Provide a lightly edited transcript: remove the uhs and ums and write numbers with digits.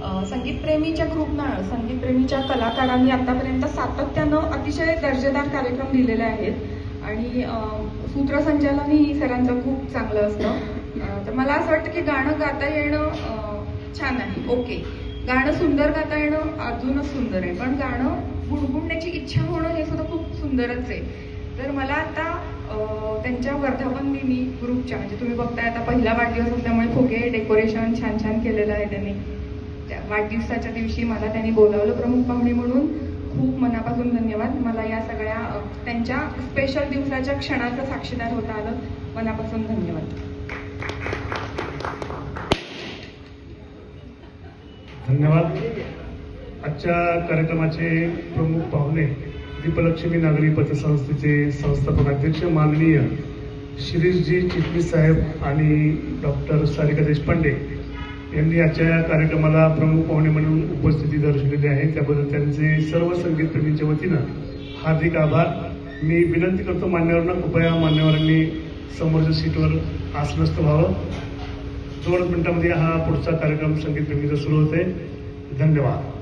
संगीतप्रेमीच्या ग्रुपनं संगीतप्रेमीच्या कलाकारांनी आतापर्यंत सातत्यानं अतिशय दर्जेदार कार्यक्रम दिलेले आहेत आणि सूत्रसंचालनही सरांचं खूप चांगलं असतं. तर मला असं वाटतं की गाणं गाता येणं छान आहे, ओके, गाणं सुंदर गाता येणं अजूनच सुंदर आहे, पण गाणं गुणगुणण्याची इच्छा होणं हे सुद्धा खूप सुंदरच आहे. तर मला आता त्यांच्या वर्धापन दिनी ग्रुपच्या, म्हणजे तुम्ही बघताय आता पहिला वाढदिवस असल्यामुळे फुगे डेकोरेशन छान छान केलेलं आहे त्यांनी. त्या वाढदिवसाच्या दिवशी मला त्यांनी बोलावलं प्रमुख पाहुणे म्हणून. खूप मनापासून धन्यवाद. मला या सगळ्या त्यांच्या स्पेशल दिवसाच्या क्षणाचं साक्षीदार होता आलं. मनापासून धन्यवाद. धन्यवाद. आजच्या कार्यक्रमाचे प्रमुख पाहुणे दीपलक्ष्मी नागरी पतसंस्थेचे संस्थापक अध्यक्ष माननीय शिरीषजी चिटणीस साहेब आणि डॉक्टर सारिका देशपांडे यांनी आजच्या कार्यक्रमाला प्रमुख पाहुणे म्हणून उपस्थिती दर्शवलेली आहे. त्याबद्दल त्यांचे सर्व संगीतप्रेमींच्या वतीनं हार्दिक आभार. मी विनंती करतो मान्यवरांना, कृपया मान्यवरांनी समोरच्या सीटवर आसनस्थ व्हावं. 2 मिनिटांमध्ये हा पुढचा कार्यक्रम संगीतप्रेमीचा सुरू होतोय. धन्यवाद.